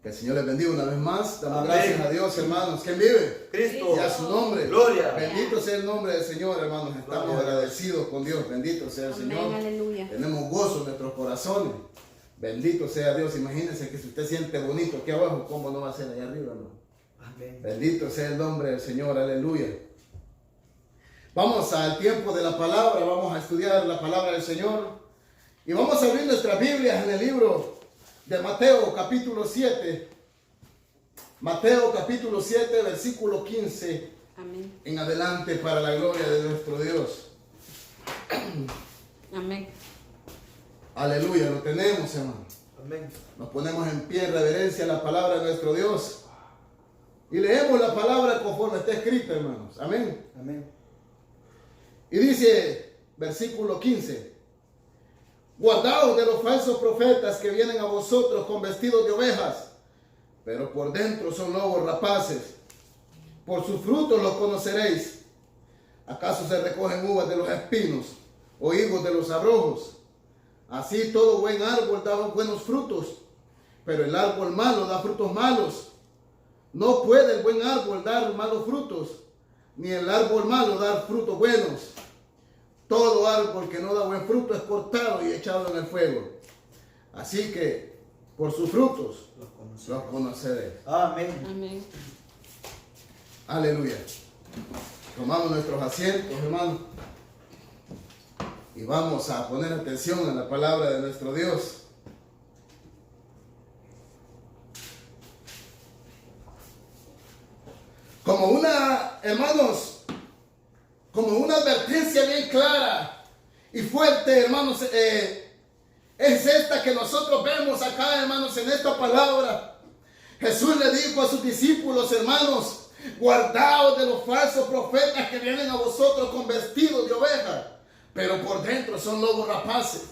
Que el Señor les bendiga una vez más. Damos Amén. gracias a Dios, hermanos. ¿Quién vive? Cristo. Y a su nombre. Gloria. Bendito sea el nombre del Señor, hermanos. Estamos Gloria. agradecidos con Dios. Bendito sea el Amén, Señor. aleluya. Tenemos gozo en nuestros corazones. Bendito sea Dios. Imagínense que si usted siente bonito aquí abajo, ¿cómo no va a ser allá arriba, hermano? Amén. Bendito sea el nombre del Señor. Aleluya. Vamos al tiempo de la palabra. Vamos a estudiar la palabra del Señor. Y vamos a abrir nuestras Biblias en el libro de Mateo, capítulo 7. Mateo, capítulo 7, versículo 15 Amén. en adelante, para la gloria de nuestro Dios. Amén. Aleluya, lo tenemos, hermano. Amén. Nos ponemos en pie en reverencia a la palabra de nuestro Dios. Y leemos la palabra conforme está escrita, hermanos. Amén. Amén. Y dice, versículo 15. Guardaos de los falsos profetas que vienen a vosotros con vestidos de ovejas, pero por dentro son lobos rapaces. Por sus frutos los conoceréis. ¿Acaso se recogen uvas de los espinos o higos de los abrojos? Así todo buen árbol da buenos frutos, pero el árbol malo da frutos malos. No puede el buen árbol dar malos frutos, ni el árbol malo dar frutos buenos. Todo árbol que no da buen fruto es cortado y echado en el fuego. Así que por sus frutos los conoceréis. Amén. Amén. Aleluya. Tomamos nuestros asientos, hermanos, y vamos a poner atención en la palabra de nuestro Dios. Como una, hermanos, como una advertencia bien clara y fuerte, hermanos, es esta que nosotros vemos acá, hermanos, en esta palabra. Jesús le dijo a sus discípulos, hermanos, guardaos de los falsos profetas que vienen a vosotros con vestidos de oveja, pero por dentro son lobos rapaces.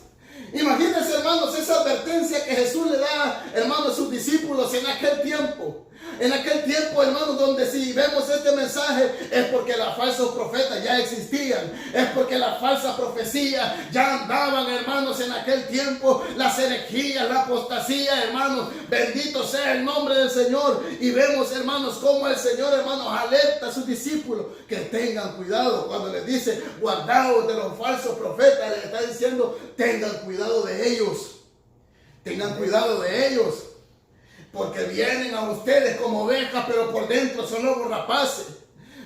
Imagínense, hermanos, esa advertencia que Jesús le da, hermanos, a sus discípulos en aquel tiempo. En aquel tiempo, hermanos, donde si vemos este mensaje es porque los falsos profetas ya existían. Es porque las falsas profecías ya andaban, hermanos, en aquel tiempo. Las herejías, la apostasía, hermanos. Bendito sea el nombre del Señor. Y vemos, hermanos, cómo el Señor, hermanos, alerta a sus discípulos que tengan cuidado. Cuando les dice, guardaos de los falsos profetas, les está diciendo, tengan cuidado de ellos. Tengan cuidado de ellos. Porque vienen a ustedes como ovejas, pero por dentro son lobos rapaces.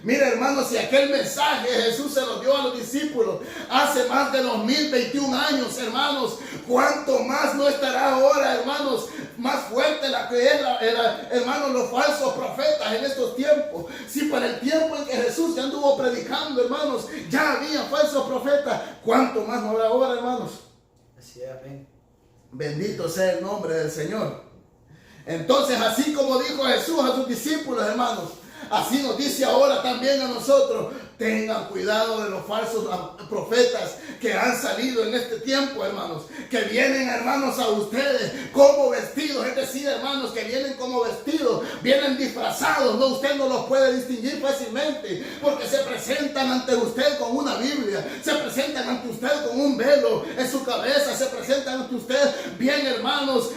Mira, hermanos, si aquel mensaje Jesús se lo dio a los discípulos hace más de 2021 años, hermanos, ¿cuánto más no estará ahora, hermanos, más fuerte la que es, hermanos, los falsos profetas en estos tiempos? Si para el tiempo en que Jesús ya anduvo predicando, hermanos, ya había falsos profetas, ¿cuánto más no habrá ahora, hermanos? Así es, amén. Bendito sea el nombre del Señor. Entonces, así como dijo Jesús a sus discípulos, hermanos, así nos dice ahora también a nosotros. Tengan cuidado de los falsos profetas que han salido en este tiempo, hermanos. Que vienen, hermanos, a ustedes como vestidos. Es decir, hermanos, que vienen como vestidos. Vienen disfrazados. No, usted no los puede distinguir fácilmente. Porque se presentan ante usted con una Biblia. Se presentan ante usted con un velo en su cabeza. Se presentan ante usted bien, hermanos,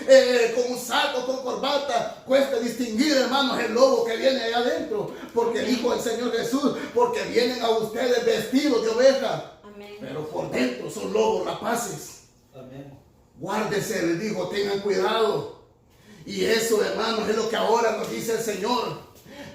con un saco, con corbata. Cuesta distinguir, hermanos, el lobo que viene allá adentro. Porque dijo el Señor Jesús, porque vienen a ustedes vestidos de oveja, Amén. pero por dentro son lobos rapaces. Amén. Guárdese, les digo, tengan cuidado. Y eso, hermanos, es lo que ahora nos dice el Señor.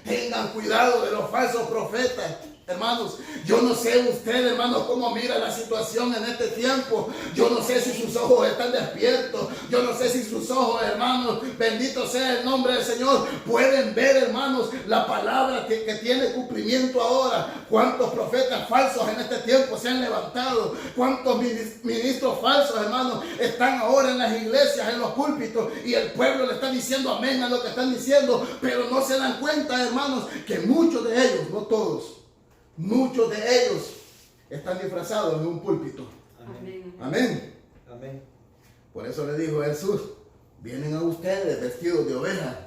Tengan cuidado de los falsos profetas. Hermanos, yo no sé usted, hermanos, cómo mira la situación en este tiempo. Yo no sé si sus ojos están despiertos. Yo no sé si sus ojos, hermanos, bendito sea el nombre del Señor, pueden ver, hermanos, la palabra que tiene cumplimiento ahora. Cuántos profetas falsos en este tiempo se han levantado. Cuántos ministros falsos, hermanos, están ahora en las iglesias, en los púlpitos, y el pueblo le está diciendo amén a lo que están diciendo, pero no se dan cuenta, hermanos, que muchos de ellos, no todos, muchos de ellos están disfrazados en un púlpito. Amén. Amén. Amén. Por eso le dijo Jesús, vienen a ustedes vestidos de oveja.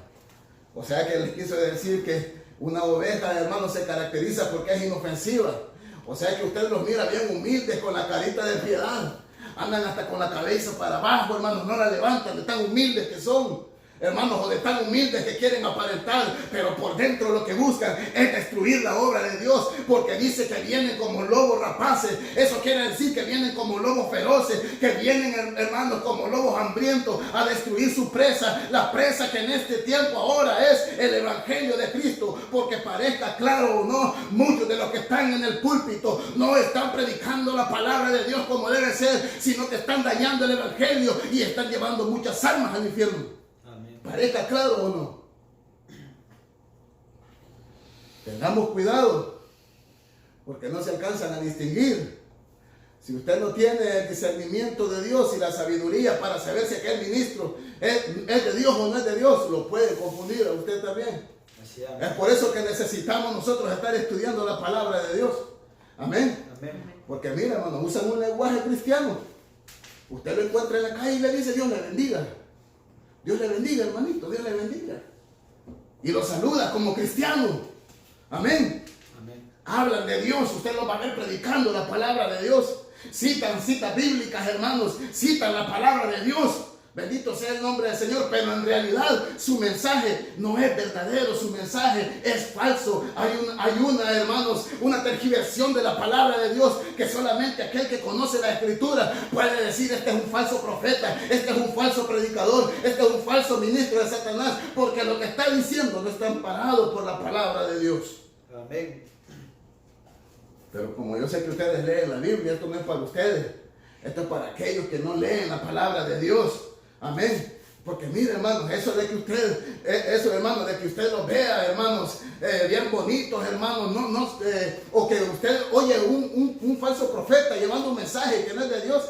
O sea que les quiso decir que una oveja, hermano, se caracteriza porque es inofensiva. O sea que usted los mira bien humildes, con la carita de piedad. Andan hasta con la cabeza para abajo, hermanos, no la levantan de tan humildes que son. hermanos, o de tan humildes que quieren aparentar, pero por dentro lo que buscan es destruir la obra de Dios, porque dice que vienen como lobos rapaces. Eso quiere decir que vienen como lobos feroces, que vienen, hermanos, como lobos hambrientos a destruir su presa, la presa que en este tiempo ahora es el evangelio de Cristo. Porque parezca claro o no, muchos de los que están en el púlpito no están predicando la palabra de Dios como debe ser, sino que están dañando el evangelio y están llevando muchas almas al infierno. ¿Parezca claro o no? Tengamos cuidado, porque no se alcanzan a distinguir. Si usted no tiene el discernimiento de Dios y la sabiduría para saber si aquel ministro es de Dios o no es de Dios, lo puede confundir a usted también. Es por eso que necesitamos nosotros estar estudiando la palabra de Dios. Amén. Porque mira, hermano, usan un lenguaje cristiano. Usted lo encuentra en la calle y le dice: Dios le bendiga. Dios le bendiga, hermanito, Dios le bendiga. Y lo saluda como cristiano. Amén. Hablan de Dios, usted lo va a ver predicando la palabra de Dios. Citan citas bíblicas, hermanos, citan la palabra de Dios. Bendito sea el nombre del Señor, pero en realidad su mensaje no es verdadero, su mensaje es falso. Hay una, hermanos, una tergiversión de la palabra de Dios que solamente aquel que conoce la Escritura puede decir: este es un falso profeta, este es un falso predicador, este es un falso ministro de Satanás, porque lo que está diciendo no está amparado por la palabra de Dios. Amén. Pero como yo sé que ustedes leen la Biblia, esto no es para ustedes, esto es para aquellos que no leen la palabra de Dios. Amén. Porque mire, hermanos, eso de que usted los vea, hermanos, bien bonitos, hermanos, o que usted oye un falso profeta llevando un mensaje que no es de Dios,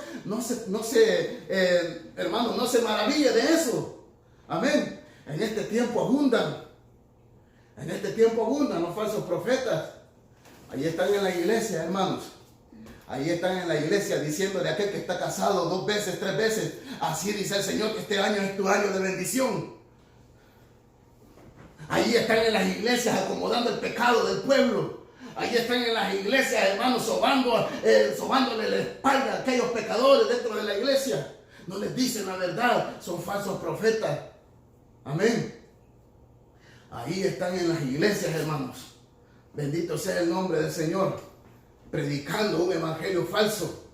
hermanos, no se maraville de eso. Amén. En este tiempo abundan los falsos profetas. Ahí están en la iglesia, hermanos. Ahí están en la iglesia diciendo de aquel que está casado 2 veces, 3 veces: así dice el Señor que este año es tu año de bendición. Ahí están en las iglesias acomodando el pecado del pueblo. Ahí están en las iglesias, hermanos, sobándole la espalda a aquellos pecadores dentro de la iglesia. No les dicen la verdad, son falsos profetas. Amén. Ahí están en las iglesias, hermanos. Bendito sea el nombre del Señor, predicando un evangelio falso.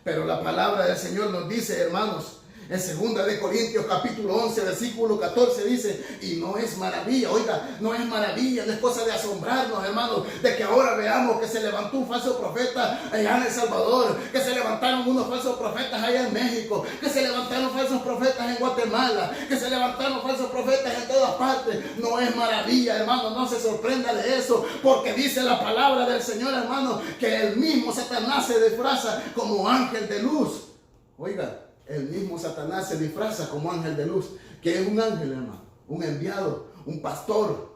Pero la palabra del Señor nos dice, hermanos, en 2 de Corintios capítulo 11 versículo 14 dice: y no es maravilla, oiga, no es maravilla, no es cosa de asombrarnos, hermanos, de que ahora veamos que se levantó un falso profeta allá en El Salvador, que se levantaron unos falsos profetas allá en México, que se levantaron falsos profetas en Guatemala, que se levantaron falsos profetas en todas partes. No es maravilla, hermano, no se sorprenda de eso, porque dice la palabra del Señor, hermano, que el mismo Satanás se disfraza como ángel de luz. Oiga, el mismo Satanás se disfraza como ángel de luz. ¿Qué es un ángel, hermano? Un enviado, un pastor.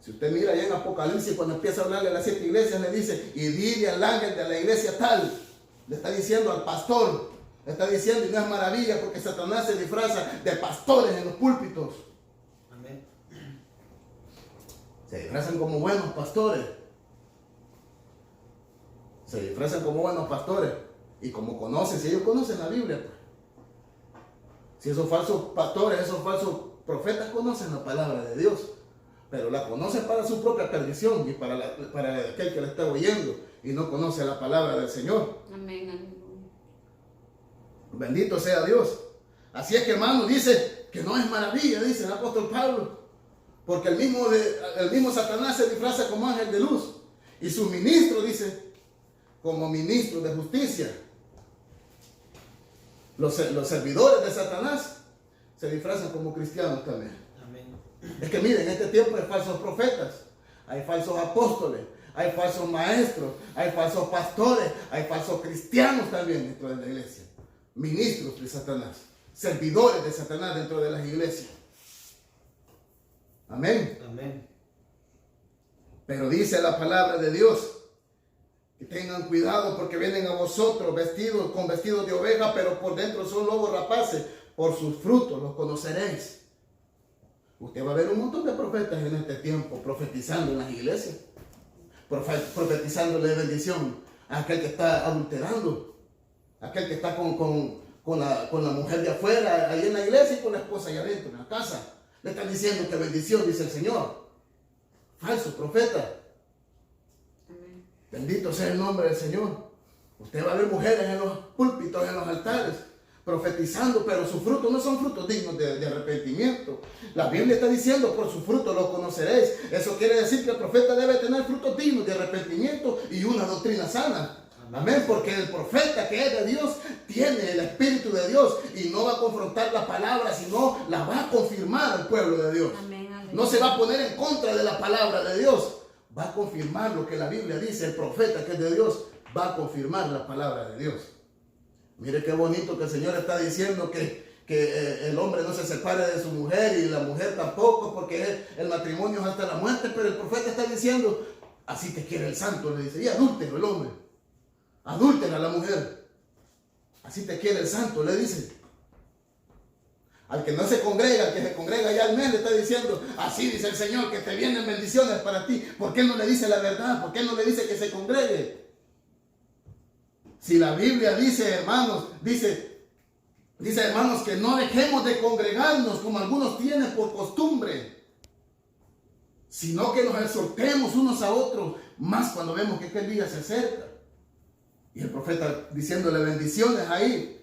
Si usted mira allá en Apocalipsis, cuando empieza a hablarle a las 7 iglesias, le dice: y dile al ángel de la iglesia tal. Le está diciendo al pastor. Le está diciendo, y no es maravilla, porque Satanás se disfraza de pastores en los púlpitos. Amén. Se disfrazan como buenos pastores. Se disfrazan como buenos pastores. Y como conocen, si ellos conocen la Biblia, pues. Si esos falsos pastores, esos falsos profetas conocen la palabra de Dios, pero la conocen para su propia perdición y para aquel que la está oyendo y no conoce la palabra del Señor. Amén. Bendito sea Dios. Así es que, hermano, dice que no es maravilla, dice el apóstol Pablo, porque el mismo Satanás se disfraza como ángel de luz y su ministro, dice, como ministro de justicia. Los servidores de Satanás se disfrazan como cristianos también. Amén. Es que miren, en este tiempo hay falsos profetas, hay falsos apóstoles, hay falsos maestros, hay falsos pastores, hay falsos cristianos también dentro de la iglesia. Ministros de Satanás, servidores de Satanás dentro de las iglesias. Amén. Amén. Pero dice la palabra de Dios: que tengan cuidado, porque vienen a vosotros con vestidos de oveja, pero por dentro son lobos rapaces. Por sus frutos los conoceréis. Usted va a ver un montón de profetas en este tiempo profetizando en las iglesias, profetizándole bendición a aquel que está adulterando, a aquel que está con con la mujer de afuera, ahí en la iglesia, y con la esposa allá adentro, en la casa. Le están diciendo que bendición, dice el Señor. Falso profeta. Amén. Bendito sea el nombre del Señor. Usted va a ver mujeres en los púlpitos, en los altares, profetizando, pero sus frutos no son frutos dignos de arrepentimiento. La Biblia está diciendo, por sus frutos los conoceréis. Eso quiere decir que el profeta debe tener frutos dignos de arrepentimiento y una doctrina sana. Amén, porque el profeta que es de Dios tiene el Espíritu de Dios y no va a confrontar la palabra, sino la va a confirmar al pueblo de Dios. Amén. No se va a poner en contra de la palabra de Dios, va a confirmar lo que la Biblia dice. El profeta que es de Dios va a confirmar la palabra de Dios. Mire qué bonito que el Señor está diciendo que el hombre no se separe de su mujer y la mujer tampoco, porque el matrimonio es hasta la muerte. Pero el profeta está diciendo, así te quiere el santo, le dice, y adúltero el hombre, adúltera a la mujer, así te quiere el santo, le dice. Al que no se congrega, al que se congrega ya al mes, le está diciendo, así dice el Señor, que te vienen bendiciones para ti. ¿Por qué no le dice la verdad? ¿Por qué no le dice que se congregue? Si la Biblia dice, hermanos, dice hermanos, que no dejemos de congregarnos como algunos tienen por costumbre, sino que nos exhortemos unos a otros, más cuando vemos que aquel día se acerca. Y el profeta diciéndole bendiciones ahí.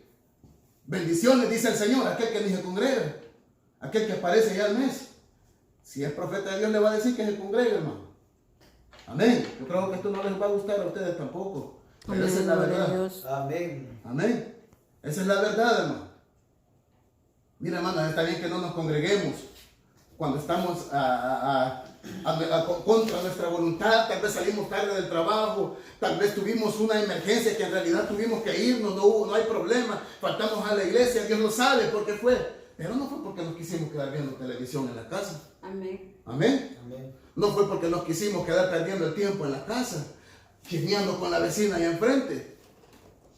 Bendiciones, dice el Señor, aquel que ni se congrega, aquel que aparece ya al mes. Si es profeta de Dios, le va a decir que se congregue, hermano. Amén. Yo creo que esto no les va a gustar a ustedes tampoco, pero esa es la verdad. Amén. Amén. Esa es la verdad, hermano. Mira, hermano, está bien que no nos congreguemos cuando estamos contra nuestra voluntad. Tal vez salimos tarde del trabajo, tal vez tuvimos una emergencia que en realidad tuvimos que irnos, no hay problema, faltamos a la iglesia, Dios lo sabe por qué fue, pero no fue porque nos quisimos quedar viendo televisión en la casa. Amén. Amén. Amén. No fue porque nos quisimos quedar perdiendo el tiempo en la casa, chismeando con la vecina ahí enfrente,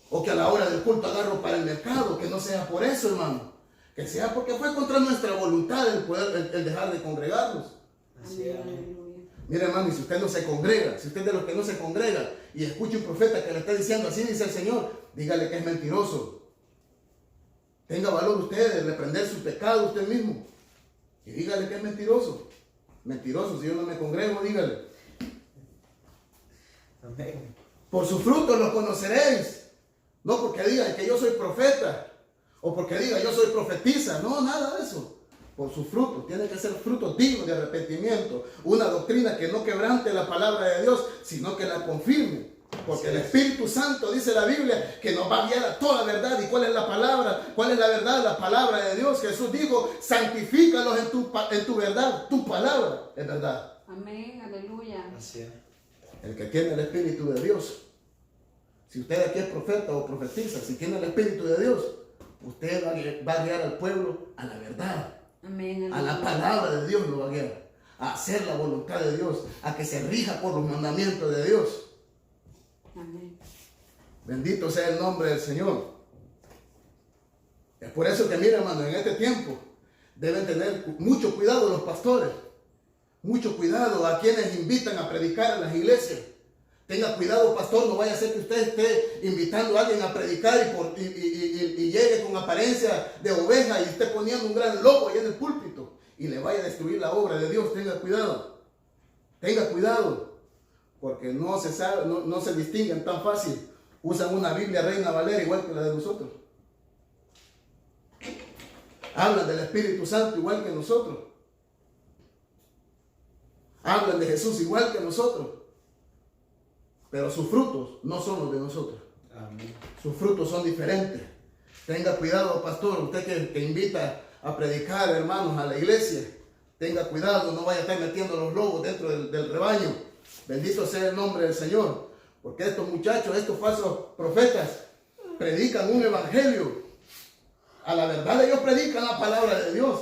o que a la hora del culto agarro para el mercado. Que no sea por eso, hermano, que sea porque fue contra nuestra voluntad el dejar de congregarnos. Así es. Amén. Mire, hermano, y si usted no se congrega, si usted es de los que no se congrega y escucha un profeta que le está diciendo así dice el Señor, dígale que es mentiroso. Tenga valor usted de reprender su pecado usted mismo y dígale que es mentiroso. Mentiroso, si yo no me congrego, dígale. Amén. Por sus frutos los conoceréis. No porque digan que yo soy profeta o porque diga yo soy profetisa. No, nada de eso. Por sus frutos, tiene que ser frutos dignos de arrepentimiento. Una doctrina que no quebrante la palabra de Dios, sino que la confirme. Porque el Espíritu Santo, dice la Biblia, que nos va a guiar a toda verdad. ¿Y cuál es la palabra? ¿Cuál es la verdad? La palabra de Dios. Jesús dijo, santifícalos en tu verdad. Tu palabra es verdad. Amén. Aleluya. Así es. El que tiene el Espíritu de Dios. Si usted aquí es profeta o profetiza, si tiene el Espíritu de Dios, usted va a guiar al pueblo a la verdad. Amén. A la palabra de Dios lo va a guiar. A hacer la voluntad de Dios. A que se rija por los mandamientos de Dios. Amén. Bendito sea el nombre del Señor. Es por eso que, mira, hermano, en este tiempo deben tener mucho cuidado los pastores. Mucho cuidado a quienes invitan a predicar en las iglesias. Tenga cuidado, pastor, no vaya a ser que usted esté invitando a alguien a predicar y llegue con apariencia de oveja y esté poniendo un gran lobo ahí en el púlpito y le vaya a destruir la obra de Dios. Tenga cuidado. Tenga cuidado. Porque no se sabe, no se distinguen tan fácil. Usan una Biblia Reina Valera igual que la de nosotros. Hablan del Espíritu Santo igual que nosotros. Hablan de Jesús igual que nosotros. Pero sus frutos no son los de nosotros. Amén. Sus frutos son diferentes. Tenga cuidado, pastor, usted que invita a predicar, hermanos, a la iglesia. Tenga cuidado, no vaya a estar metiendo los lobos dentro del rebaño. Bendito sea el nombre del Señor. Porque estos muchachos, estos falsos profetas, predican un evangelio. A la verdad ellos predican la palabra de Dios.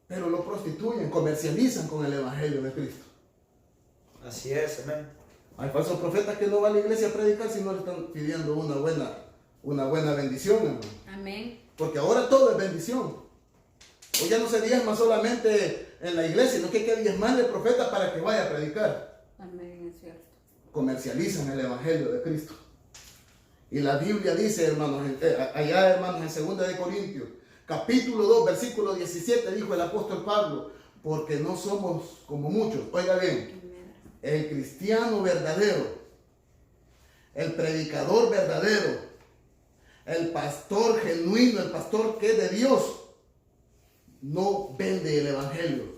Pero lo prostituyen, comercializan con el evangelio de Cristo. Así es. Amén. Hay falsos profetas que no van a la iglesia a predicar si no le están pidiendo una buena bendición, hermano. Amén. Porque ahora todo es bendición. Hoy ya no se diezma solamente en la iglesia, sino que hay que diezmarle al profeta para que vaya a predicar. Amén, es cierto. Comercializan el evangelio de Cristo. Y la Biblia dice, hermanos, allá, hermanos, en 2 de Corintios, capítulo 2, versículo 17, dijo el apóstol Pablo, porque no somos como muchos. Oiga bien, el cristiano verdadero, el predicador verdadero, el pastor genuino, el pastor que es de Dios, no vende el evangelio.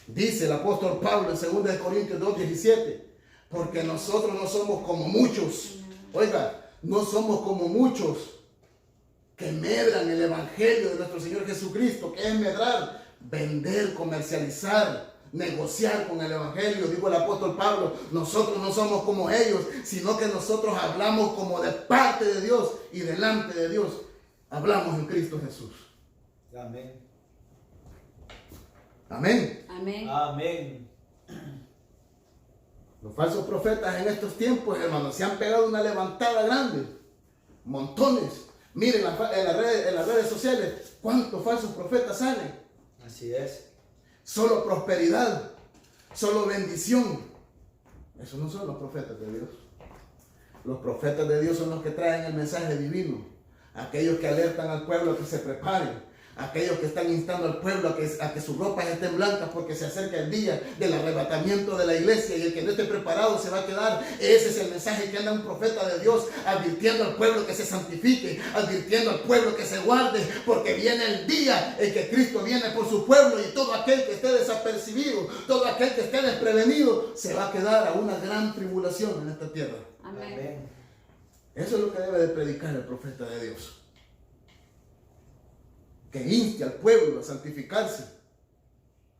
Dice el apóstol Pablo en 2 de Corintios 2, 17, porque nosotros no somos como muchos. Oiga, no somos como muchos que medran el evangelio de nuestro Señor Jesucristo, que es medrar, vender, comercializar, negociar con el evangelio. Dijo el apóstol Pablo, nosotros no somos como ellos, sino que nosotros hablamos como de parte de Dios y delante de Dios. Hablamos en Cristo Jesús. Amén. Amén. Amén. Amén. Los falsos profetas en estos tiempos, hermanos, se han pegado una levantada grande. Montones. Miren en las redes sociales cuántos falsos profetas salen. Así es. Solo prosperidad, solo bendición. Esos no son los profetas de Dios. Los profetas de Dios son los que traen el mensaje divino. Aquellos que alertan al pueblo a que se preparen. Aquellos que están instando al pueblo a que sus ropas estén blancas porque se acerca el día del arrebatamiento de la iglesia y el que no esté preparado se va a quedar. Ese es el mensaje que anda un profeta de Dios, advirtiendo al pueblo que se santifique, advirtiendo al pueblo que se guarde, porque viene el día en que Cristo viene por su pueblo y todo aquel que esté desapercibido, todo aquel que esté desprevenido, se va a quedar a una gran tribulación en esta tierra. Amén. Eso es lo que debe de predicar el profeta de Dios. Que inste al pueblo a santificarse.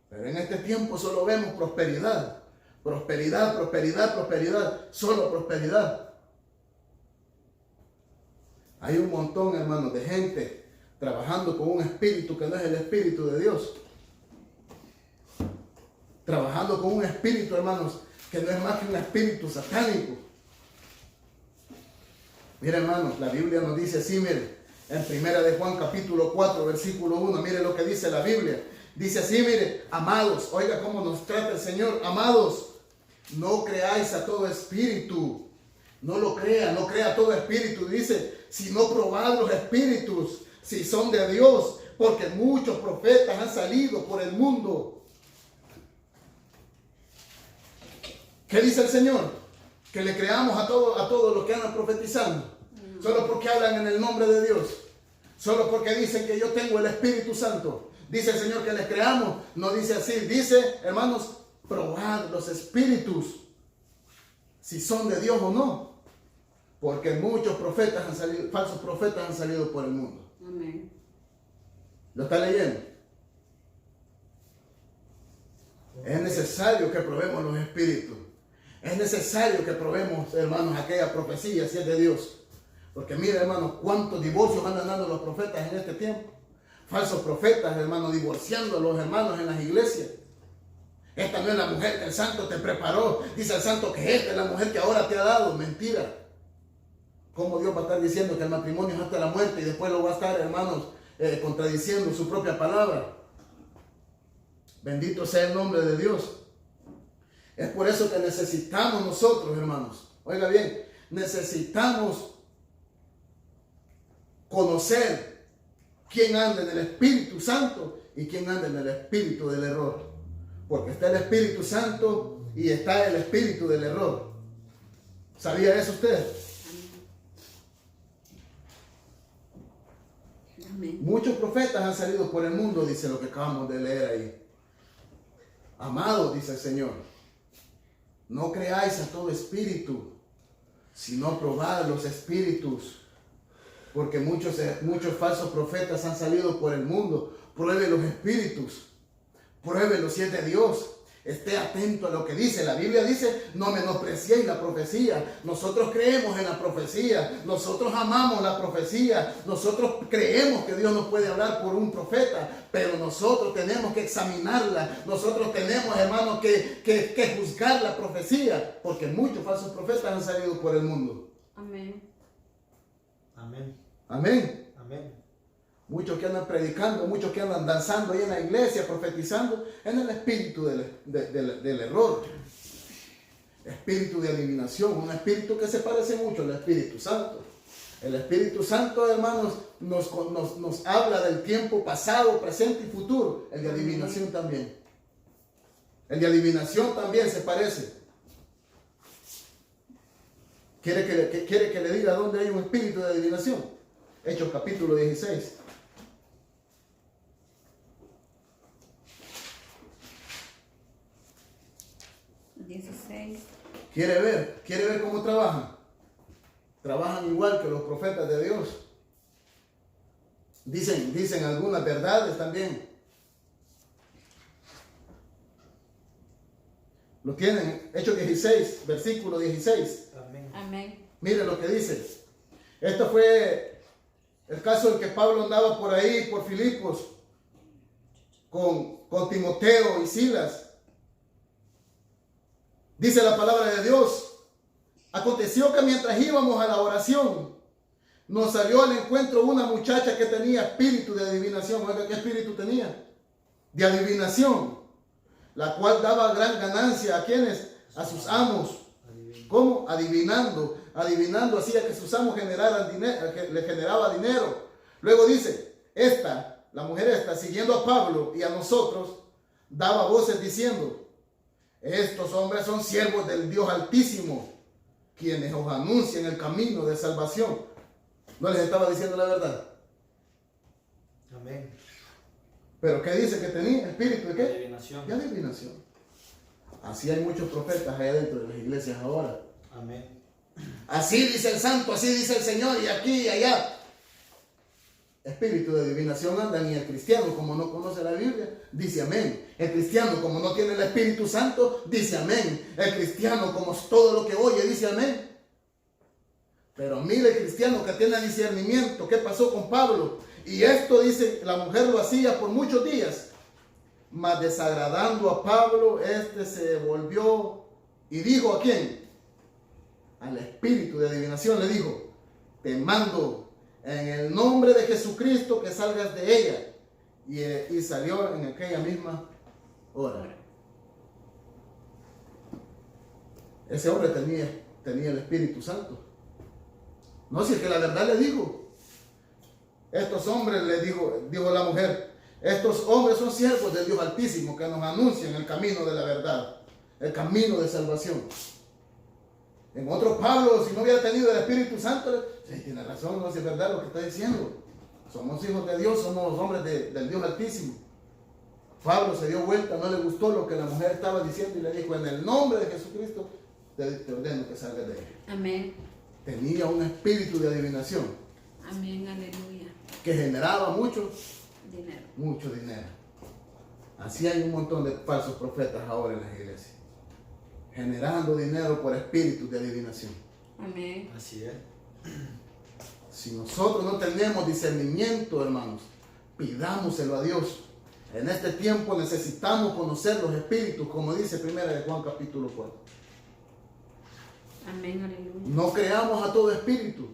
Pero en este tiempo solo vemos prosperidad. Prosperidad, prosperidad, prosperidad. Solo prosperidad. Hay un montón, hermanos, de gente trabajando con un espíritu que no es el espíritu de Dios. Trabajando con un espíritu, hermanos, que no es más que un espíritu satánico. Mira, hermanos, la Biblia nos dice así, mire. En 1 de Juan capítulo 4 versículo 1, mire lo que dice la Biblia. Dice así, mire, amados, oiga cómo nos trata el Señor. Amados, no creáis a todo espíritu. No lo crea, no crea a todo espíritu. Dice, sino probad los espíritus, si son de Dios, porque muchos profetas han salido por el mundo. ¿Qué dice el Señor? Que le creamos a todos los que andan profetizando. Solo porque hablan en el nombre de Dios. Solo porque dicen que yo tengo el Espíritu Santo. Dice el Señor que les creamos. No dice así. Dice, hermanos, probad los espíritus. Si son de Dios o no. Porque muchos profetas han salido, falsos profetas han salido por el mundo. Amén. ¿Lo está leyendo? Es necesario que probemos los espíritus. Es necesario que probemos, hermanos, aquella profecía si es de Dios. Porque mira, hermanos, cuántos divorcios andan dando los profetas en este tiempo. Falsos profetas, hermanos, divorciando a los hermanos en las iglesias. Esta no es la mujer que el santo te preparó. Dice el santo que esta es la mujer que ahora te ha dado. Mentira. ¿Cómo Dios va a estar diciendo que el matrimonio es hasta la muerte y después lo va a estar, hermanos, contradiciendo su propia palabra? Bendito sea el nombre de Dios. Es por eso que necesitamos nosotros, hermanos, oiga bien, necesitamos conocer quién anda en el Espíritu Santo y quién anda en el espíritu del error. Porque está el Espíritu Santo y está el espíritu del error. ¿Sabía eso usted? Amén. Muchos profetas han salido por el mundo, dice lo que acabamos de leer ahí. Amados, dice el Señor, no creáis a todo espíritu, sino probad los espíritus. Porque muchos falsos profetas han salido por el mundo. Pruebe los espíritus. Pruébelo si es de Dios. Esté atento a lo que dice. La Biblia dice, no menospreciéis la profecía. Nosotros creemos en la profecía. Nosotros amamos la profecía. Nosotros creemos que Dios nos puede hablar por un profeta. Pero nosotros tenemos que examinarla. Nosotros tenemos, hermanos, que juzgar la profecía. Porque muchos falsos profetas han salido por el mundo. Amén. Amén. Amén. Amén. Muchos que andan predicando, muchos que andan danzando ahí en la iglesia, profetizando, en el espíritu del error. espíritu de adivinación, un espíritu que se parece mucho al Espíritu Santo. El Espíritu Santo, hermanos, nos habla del tiempo pasado, presente y futuro. El de adivinación también. El de adivinación también se parece. ¿Quiere que le diga dónde hay un espíritu de adivinación? Hechos capítulo 16. ¿Quiere ver cómo trabajan? Trabajan igual que los profetas de Dios. Dicen algunas verdades también. Lo tienen, Hechos 16, versículo 16. Amén. Amén. Mire lo que dice. Esto fue el caso en que Pablo andaba por ahí, por Filipos, con Timoteo y Silas. Dice la palabra de Dios. Aconteció que mientras íbamos a la oración, nos salió al encuentro una muchacha que tenía espíritu de adivinación. Oiga, ¿qué espíritu tenía? De adivinación. La cual daba gran ganancia a quienes, a sus amos. ¿Cómo? Adivinando hacía que sus amos generaran dinero, que le generaba dinero. Luego dice, la mujer esta, siguiendo a Pablo y a nosotros, daba voces diciendo, estos hombres son siervos del Dios Altísimo, quienes os anuncian el camino de salvación. ¿No les estaba diciendo la verdad? Amén. ¿Pero qué dice que tenía? ¿Espíritu de qué? Adivinación. De adivinación. Así hay muchos profetas allá dentro de las iglesias ahora. Amén. Así dice el santo, así dice el Señor, y aquí y allá. Espíritu de adivinación andan, y el cristiano, como no conoce la Biblia, dice amén. El cristiano, como no tiene el Espíritu Santo, dice amén. El cristiano, como todo lo que oye, dice amén. Pero mire el cristiano que tiene discernimiento. ¿Qué pasó con Pablo? Y esto dice, la mujer lo hacía por muchos días. Mas desagradando a Pablo, se volvió y dijo ¿a quién? Al espíritu de adivinación le dijo, te mando en el nombre de Jesucristo que salgas de ella. Y salió en aquella misma hora. Ese hombre tenía el Espíritu Santo. No, si es que la verdad le dijo. Estos hombres, dijo la mujer, estos hombres son siervos del Dios Altísimo que nos anuncian el camino de la verdad, el camino de salvación. En otro Pablo, si no hubiera tenido el Espíritu Santo, sí, tiene razón, no es verdad lo que está diciendo. Somos hijos de Dios, somos hombres del Dios Altísimo. Pablo se dio vuelta, no le gustó lo que la mujer estaba diciendo y le dijo, en el nombre de Jesucristo, te ordeno que salgas de ella. Amén. Tenía un espíritu de adivinación. Amén, aleluya. Que generaba mucho Dinero. dinero. Así hay un montón de falsos profetas ahora en las iglesias. Generando dinero por espíritus de adivinación. Amén. Así es. Si nosotros no tenemos discernimiento, hermanos, pidámoselo a Dios. En este tiempo necesitamos conocer los espíritus, como dice 1 de Juan capítulo 4. Amén, aleluya. No creamos a todo espíritu,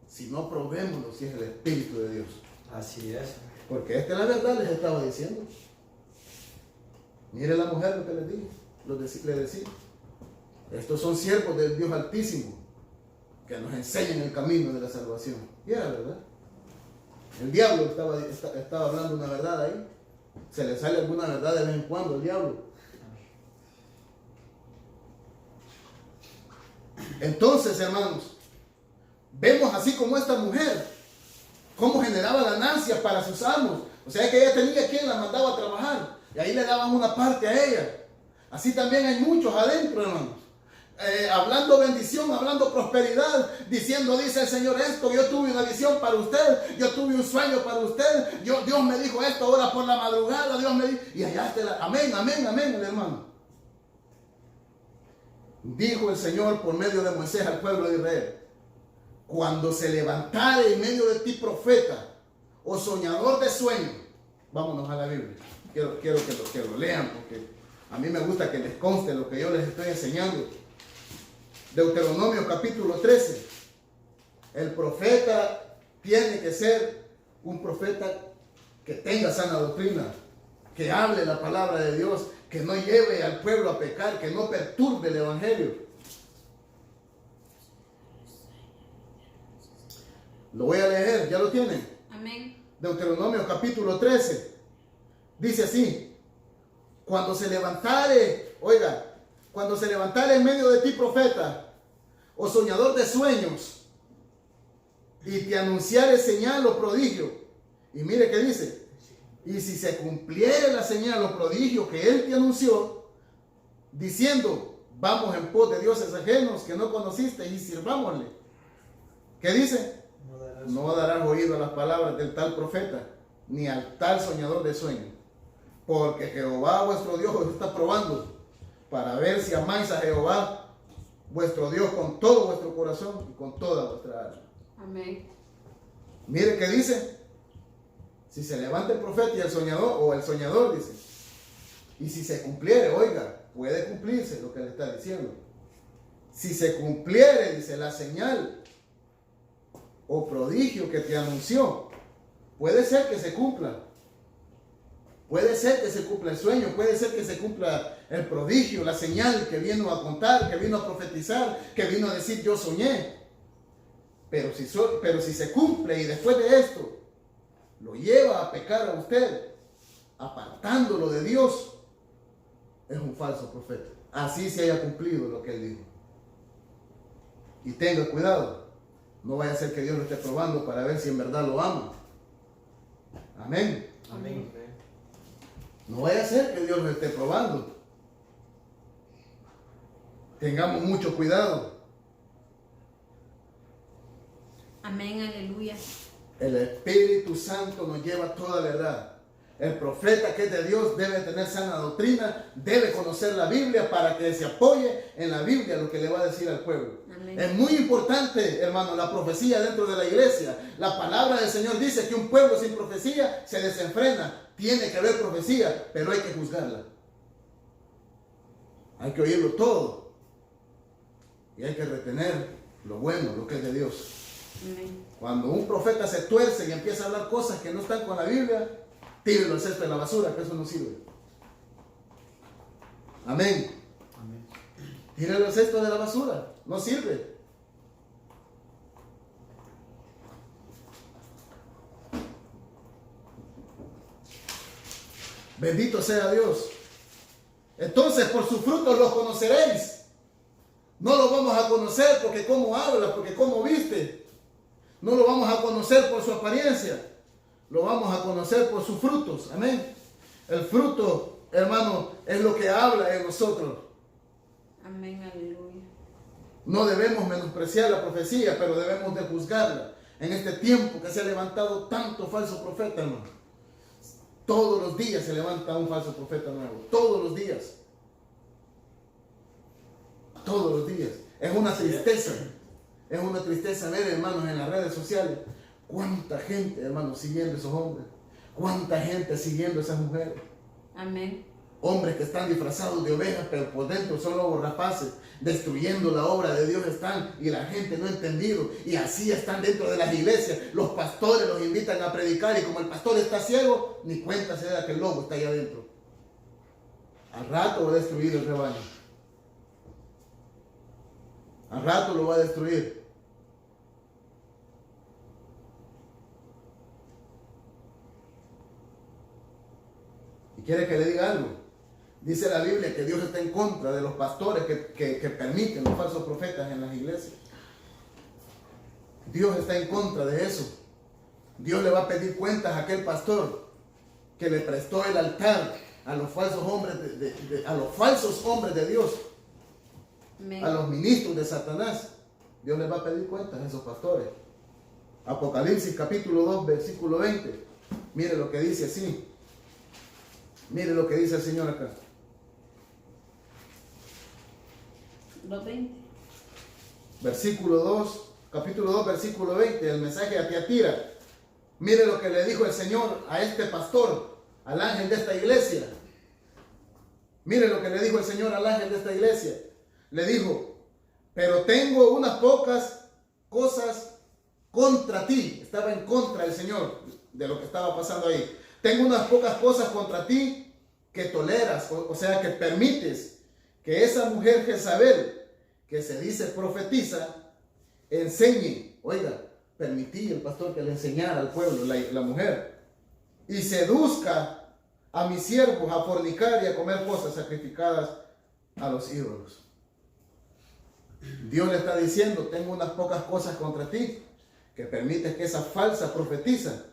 sino probémoslo si es el Espíritu de Dios. Así es. Porque esta es la verdad, les estaba diciendo. Mire la mujer lo que les dije, le decía. Estos son siervos del Dios Altísimo, que nos enseñan el camino de la salvación. Y era verdad. El diablo estaba hablando una verdad ahí. Se le sale alguna verdad de vez en cuando al diablo. Entonces, hermanos, vemos así como esta mujer, cómo generaba ganancias para sus amos. O sea que ella tenía quien la mandaba a trabajar y ahí le daban una parte a ella. Así también hay muchos adentro, hermanos. Hablando bendición, hablando prosperidad, diciendo, dice el Señor esto, yo tuve una visión para usted, yo tuve un sueño para usted, Dios me dijo esto ahora por la madrugada, Dios me dijo, y allá está, amén, amén, amén, hermano. Dijo el Señor por medio de Moisés al pueblo de Israel, cuando se levantare en medio de ti profeta o soñador de sueño, vámonos a la Biblia, quiero que lo lean porque a mí me gusta que les conste lo que yo les estoy enseñando. Deuteronomio capítulo 13. El profeta tiene que ser un profeta que tenga sana doctrina, que hable la palabra de Dios, que no lleve al pueblo a pecar, que no perturbe el evangelio. Lo voy a leer, ¿ya lo tienen? Amén. Deuteronomio capítulo 13. Dice así: cuando se levantare, oiga, cuando se levantare en medio de ti profeta o soñador de sueños y te anunciare señal o prodigio. Y mire qué dice: y si se cumpliere la señal o prodigio que él te anunció, diciendo, vamos en pos de dioses ajenos que no conociste y sirvámosle. ¿Qué dice? No darás oído a las palabras del tal profeta, ni al tal soñador de sueños. Porque Jehová vuestro Dios os está probando para ver si amáis a Jehová vuestro Dios con todo vuestro corazón y con toda vuestra alma. Amén. Mire qué dice: si se levanta el profeta y el soñador, o el soñador dice, y si se cumpliere, oiga, puede cumplirse lo que le está diciendo. Si se cumpliere, dice, la señal o prodigio que te anunció, puede ser que se cumpla. Puede ser que se cumpla el sueño, puede ser que se cumpla el prodigio, la señal que vino a contar, que vino a profetizar, que vino a decir yo soñé. Pero si se cumple y después de esto lo lleva a pecar a usted, apartándolo de Dios, es un falso profeta. Así se haya cumplido lo que él dijo. Y tenga cuidado, no vaya a ser que Dios lo esté probando para ver si en verdad lo ama. Amén. Amén. No vaya a ser que Dios lo esté probando. Tengamos mucho cuidado. Amén, aleluya. El Espíritu Santo nos lleva a toda verdad. El profeta que es de Dios debe tener sana doctrina, debe conocer la Biblia para que se apoye en la Biblia lo que le va a decir al pueblo. Amén. Es muy importante, hermano, la profecía dentro de la iglesia. La palabra del Señor dice que un pueblo sin profecía se desenfrena. Tiene que haber profecía, pero hay que juzgarla. Hay que oírlo todo. Y hay que retener lo bueno, lo que es de Dios. Amén. Cuando un profeta se tuerce y empieza a hablar cosas que no están con la Biblia, tírelo al cesto de la basura, que eso no sirve. Amén. Amén. Tírelo al cesto de la basura, no sirve. Bendito sea Dios. Entonces, por sus frutos los conoceréis. No lo vamos a conocer porque cómo habla, porque cómo viste. No lo vamos a conocer por su apariencia. Lo vamos a conocer por sus frutos. Amén. El fruto, hermano, es lo que habla en nosotros. Amén, aleluya. No debemos menospreciar la profecía, pero debemos de juzgarla. En este tiempo que se ha levantado tanto falso profeta, hermano. Todos los días se levanta un falso profeta nuevo. Todos los días. Todos los días. Es una tristeza. Es una tristeza ver, hermanos, en las redes sociales. Cuánta gente, hermanos, siguiendo a esos hombres. Cuánta gente siguiendo a esas mujeres. Amén. Hombres que están disfrazados de ovejas, pero por dentro son lobos rapaces, destruyendo la obra de Dios están, y la gente no ha entendido, y así están dentro de las iglesias. Los pastores los invitan a predicar, y como el pastor está ciego, ni cuenta se da que el lobo está allá adentro. Al rato va a destruir el rebaño. Al rato lo va a destruir. ¿Y quiere que le diga algo? Dice la Biblia que Dios está en contra de los pastores que permiten los falsos profetas en las iglesias. Dios está en contra de eso. Dios le va a pedir cuentas a aquel pastor que le prestó el altar a los falsos hombres de Dios, Amén. a los ministros de Satanás. Dios les va a pedir cuentas a esos pastores. Apocalipsis capítulo 2, versículo 20. Mire lo que dice así. Mire lo que dice el Señor acá. Los 20. Versículo 2, capítulo 2, versículo 20, el mensaje a Tiatira. Mire lo que le dijo el Señor a este pastor, al ángel de esta iglesia. Mire lo que le dijo el Señor al ángel de esta iglesia. Le dijo, pero tengo unas pocas cosas contra ti. Estaba en contra del Señor de lo que estaba pasando ahí. Tengo unas pocas cosas contra ti que toleras, o sea, que permites que esa mujer Jezabel, que se dice profetiza, enseñe, oiga, permitía el pastor que le enseñara al pueblo, la mujer, y seduzca a mis siervos a fornicar y a comer cosas sacrificadas a los ídolos. Dios le está diciendo, tengo unas pocas cosas contra ti, que permites que esa falsa profetisa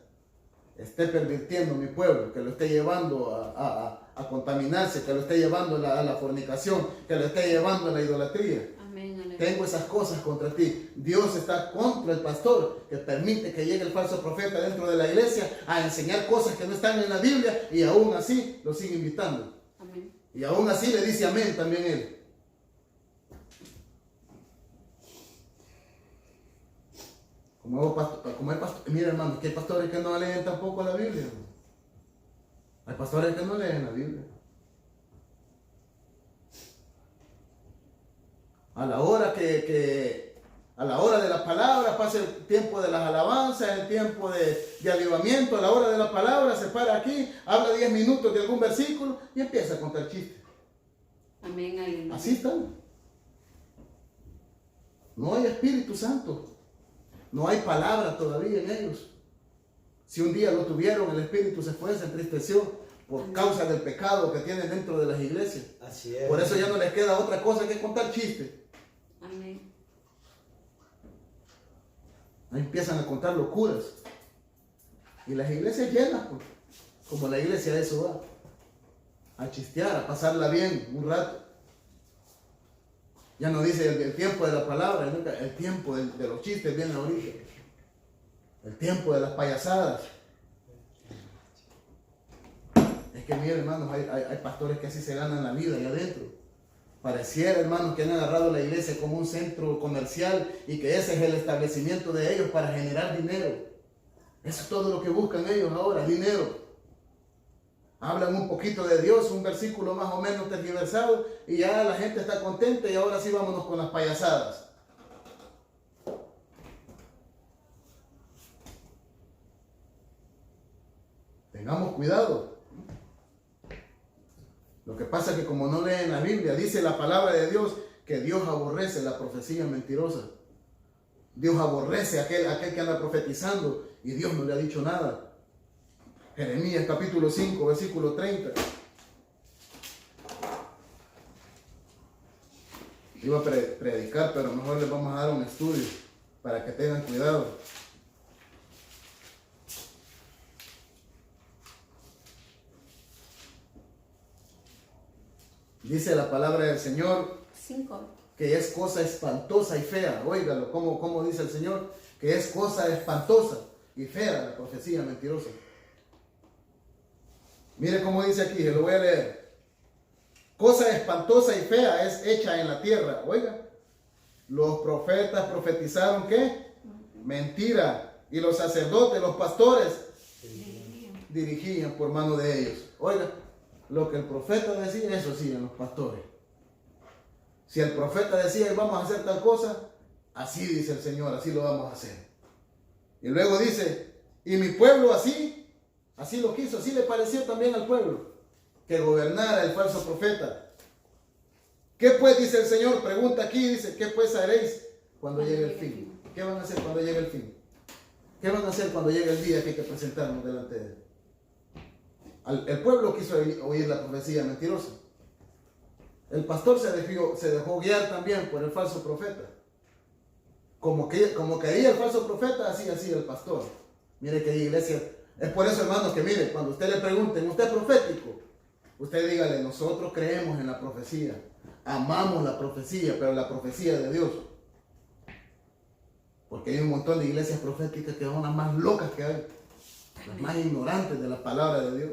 esté pervirtiendo mi pueblo, que lo esté llevando a contaminarse, que lo esté llevando a la fornicación, que lo esté llevando a la idolatría. Amén, aleluya. Tengo esas cosas contra ti. Dios está contra el pastor que permite que llegue el falso profeta dentro de la iglesia a enseñar cosas que no están en la Biblia y aún así lo sigue invitando. Amén. Y aún así le dice amén también él. Como hay pastores, mira hermano, que hay pastores que no leen tampoco la Biblia. Hay pastores que no leen la Biblia. A la hora a la hora de la palabra pasa el tiempo de las alabanzas, el tiempo de avivamiento. A la hora de la palabra se para aquí, habla 10 minutos de algún versículo y empieza a contar chistes. Amén, aleluya. Así están. No hay Espíritu Santo. No hay palabra todavía en ellos. Si un día lo tuvieron, el Espíritu se fue, se entristeció por causa del pecado que tienen dentro de las iglesias. Así es. Por eso ya no les queda otra cosa que contar chistes. Amén. Ahí empiezan a contar locuras. Y las iglesias llenas, pues, como la iglesia de eso va. A chistear, a pasarla bien un rato. Ya no dice el tiempo de la palabra, nunca, el tiempo de los chistes viene ahorita. El tiempo de las payasadas. Es que miren hermanos, hay pastores que así se ganan la vida allá adentro. Pareciera hermanos que han agarrado la iglesia como un centro comercial y que ese es el establecimiento de ellos para generar dinero. Eso es todo lo que buscan ellos ahora, dinero. Hablan un poquito de Dios, un versículo más o menos tergiversado y ya la gente está contenta y ahora sí vámonos con las payasadas. Tengamos cuidado. Lo que pasa es que como no leen la Biblia, dice la palabra de Dios que Dios aborrece la profecía mentirosa. Dios aborrece a aquel que anda profetizando y Dios no le ha dicho nada. Jeremías capítulo 5, versículo 30. Iba a predicar, pero mejor les vamos a dar un estudio para que tengan cuidado. Dice la palabra del Señor 5. que es cosa espantosa y fea. Óigalo, ¿cómo dice el Señor? Que es cosa espantosa y fea la profecía mentirosa. Mire cómo dice aquí, lo voy a leer. Cosa espantosa y fea es hecha en la tierra. Oiga, los profetas profetizaron ¿qué? Mentira. Y los sacerdotes, los pastores, dirigían por mano de ellos. Oiga, lo que el profeta decía, eso hacían los pastores. Si el profeta decía, vamos a hacer tal cosa, así dice el Señor, así lo vamos a hacer. Y luego dice, y mi pueblo así lo quiso, así le pareció también al pueblo, que gobernara el falso profeta. ¿Qué pues dice el Señor? Pregunta aquí, dice, ¿qué pues haréis cuando llegue el fin? ¿Qué van a hacer cuando llegue el fin? ¿Qué van a hacer cuando llegue el día que hay que presentarnos delante de él? El pueblo quiso oír la profecía mentirosa. El pastor se dejó guiar también por el falso profeta. Como quería el falso profeta, así hacía el pastor. Mire que hay iglesia. Es por eso, hermanos, que mire, cuando usted le pregunten, ¿usted es profético? Usted dígale, nosotros creemos en la profecía. Amamos la profecía, pero la profecía de Dios. Porque hay un montón de iglesias proféticas que son las más locas que hay. Las más ignorantes de la palabra de Dios.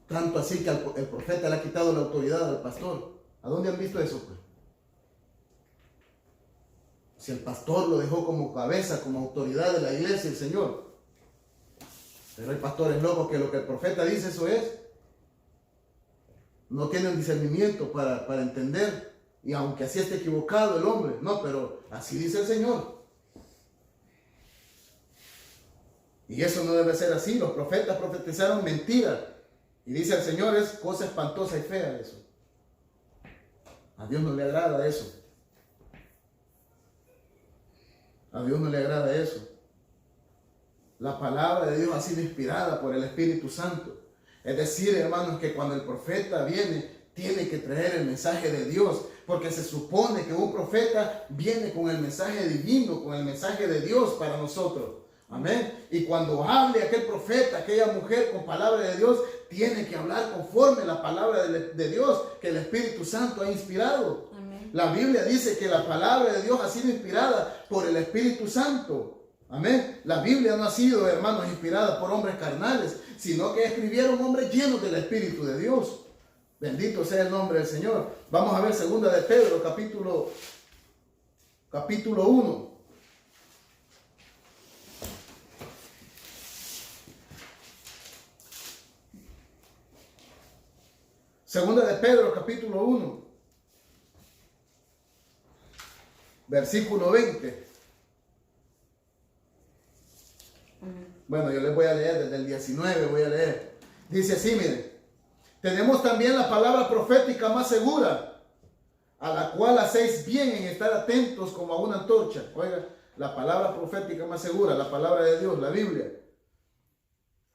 Tanto así que el profeta le ha quitado la autoridad al pastor. ¿A dónde han visto eso, pues? Si el pastor lo dejó como cabeza, como autoridad de la iglesia, el Señor. Pero hay pastores locos que lo que el profeta dice, eso es. No tienen discernimiento para entender. Y aunque así esté equivocado el hombre, no, pero así dice el Señor. Y eso no debe ser así. Los profetas profetizaron mentiras. Y dice el Señor, es cosa espantosa y fea eso. A Dios no le agrada eso. A Dios no le agrada eso. La palabra de Dios ha sido inspirada por el Espíritu Santo. Es decir, hermanos, que cuando el profeta viene, tiene que traer el mensaje de Dios, porque se supone que un profeta viene con el mensaje divino, con el mensaje de Dios para nosotros. Amén. Y cuando hable aquel profeta, aquella mujer con palabra de Dios, tiene que hablar conforme a la palabra de Dios que el Espíritu Santo ha inspirado. Amén. La Biblia dice que la palabra de Dios ha sido inspirada por el Espíritu Santo. Amén. La Biblia no ha sido, hermanos, inspirada por hombres carnales, sino que escribieron hombres llenos del Espíritu de Dios. Bendito sea el nombre del Señor. Vamos a ver 2 de Pedro, capítulo 1. Segunda de Pedro, capítulo 1, versículo 20. Bueno, yo les voy a leer desde el 19, voy a leer. Dice así, miren. Tenemos también la palabra profética más segura, a la cual hacéis bien en estar atentos como a una antorcha. Oiga, la palabra profética más segura, la palabra de Dios, la Biblia.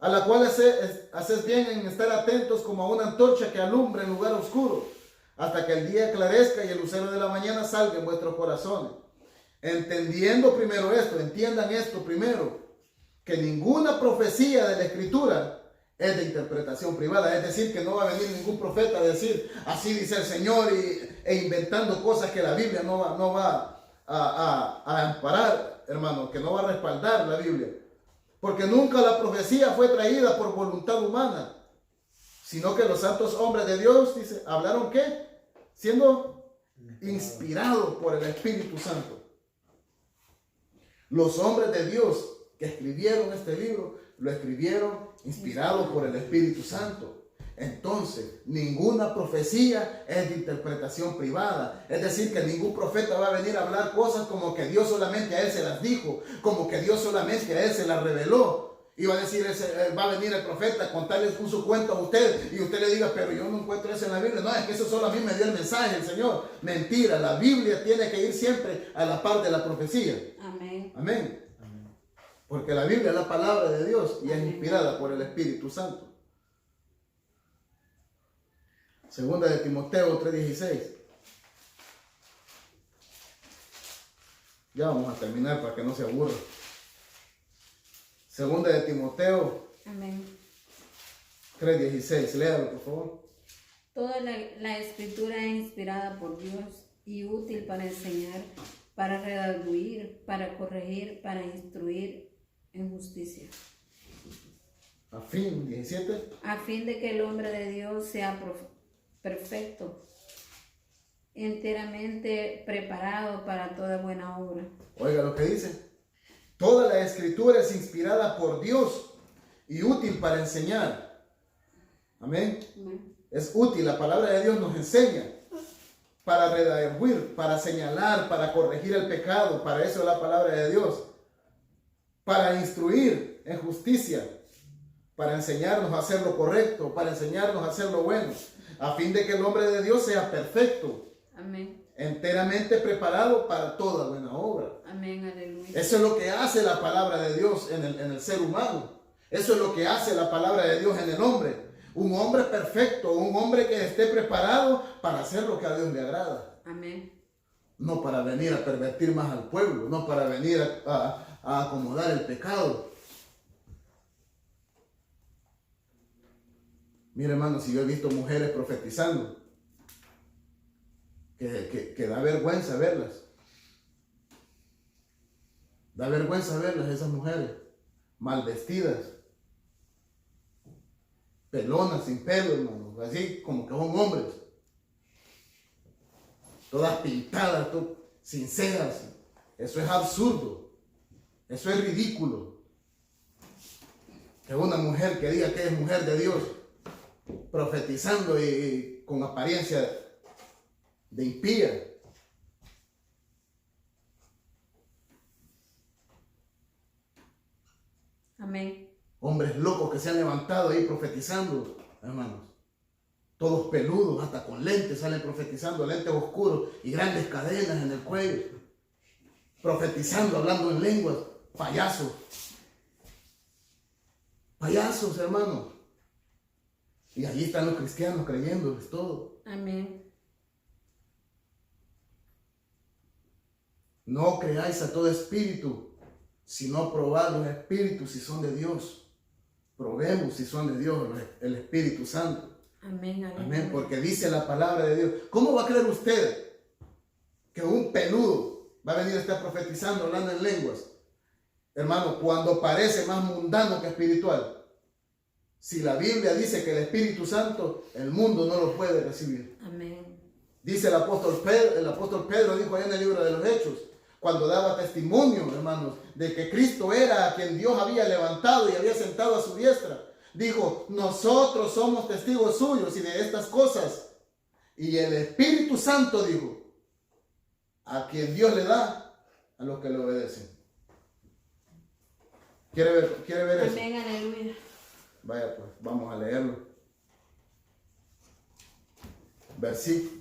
A la cual hacéis bien en estar atentos como a una antorcha que alumbra en lugar oscuro, hasta que el día esclarezca y el lucero de la mañana salga en vuestros corazones. Entendiendo primero esto, entiendan esto primero, que ninguna profecía de la Escritura es de interpretación privada. Es decir, que no va a venir ningún profeta a decir, así dice el Señor, e inventando cosas que la Biblia no va a amparar, hermano, que no va a respaldar la Biblia. Porque nunca la profecía fue traída por voluntad humana, sino que los santos hombres de Dios, dice, ¿hablaron qué? Siendo inspirados por el Espíritu Santo. Los hombres de Dios que escribieron este libro, lo escribieron inspirados por el Espíritu Santo. Entonces, ninguna profecía es de interpretación privada. Es decir, que ningún profeta va a venir a hablar cosas como que Dios solamente a él se las dijo, como que Dios solamente a él se las reveló. Y va a decir, va a venir el profeta a contarles su cuento a usted, y usted le diga, pero yo no encuentro eso en la Biblia. No, es que eso solo a mí me dio el mensaje el Señor. Mentira, la Biblia tiene que ir siempre a la par de la profecía. Amén. Amén. Porque la Biblia es la palabra de Dios y es inspirada por el Espíritu Santo. Segunda de Timoteo 3:16. Ya vamos a terminar para que no se aburra. Segunda de Timoteo 3:16. Léalo, por favor. Toda la Escritura es inspirada por Dios y útil para enseñar, para redarguir, para corregir, para instruir en justicia. A fin, 17. A fin de que el hombre de Dios sea perfecto, enteramente preparado para toda buena obra. Oiga lo que dice. Toda la Escritura es inspirada por Dios y útil para enseñar. Amén. Amén. Es útil, la palabra de Dios nos enseña. Para redarguir, para señalar, para corregir el pecado. Para eso es la palabra de Dios. Para instruir en justicia, para enseñarnos a hacer lo correcto, para enseñarnos a hacer lo bueno, a fin de que el hombre de Dios sea perfecto, Amén. enteramente preparado para toda buena obra. Amén, aleluya. Eso es lo que hace la palabra de Dios en el ser humano. Eso es lo que hace la palabra de Dios en el hombre. Un hombre perfecto, un hombre que esté preparado para hacer lo que a Dios le agrada. Amén. No para venir a pervertir más al pueblo, no para venir a acomodar el pecado. Mire, hermano, si yo he visto mujeres profetizando, que da vergüenza verlas. Da vergüenza verlas, esas mujeres, mal vestidas, pelonas, sin pelo, hermano, así como que son hombres. Todas pintadas, sin cejas. Eso es absurdo. Eso es ridículo. Que una mujer que diga que es mujer de Dios, profetizando y con apariencia de impía. Amén. Hombres locos que se han levantado ahí profetizando, hermanos. Todos peludos, hasta con lentes salen profetizando, lentes oscuros y grandes cadenas en el cuello. profetizando, hablando en lenguas. Payasos. Payasos, hermano. Y allí están los cristianos creyéndoles todo. Amén. No creáis a todo espíritu, sino probad los espíritus si son de Dios. Probemos si son de Dios el Espíritu Santo. Amén. Amén, porque dice la palabra de Dios. ¿Cómo va a creer usted que un peludo va a venir a estar profetizando, hablando en lenguas? Hermano, cuando parece más mundano que espiritual. Si la Biblia dice que el Espíritu Santo, el mundo no lo puede recibir. Amén. Dice el apóstol Pedro dijo allá en el libro de los Hechos, cuando daba testimonio, hermanos, de que Cristo era a quien Dios había levantado y había sentado a su diestra. Dijo, nosotros somos testigos suyos y de estas cosas. Y el Espíritu Santo dijo, a quien Dios le da, a los que le obedecen. ¿Quiere ver eso? Amén, aleluya. Vaya pues, vamos a leerlo.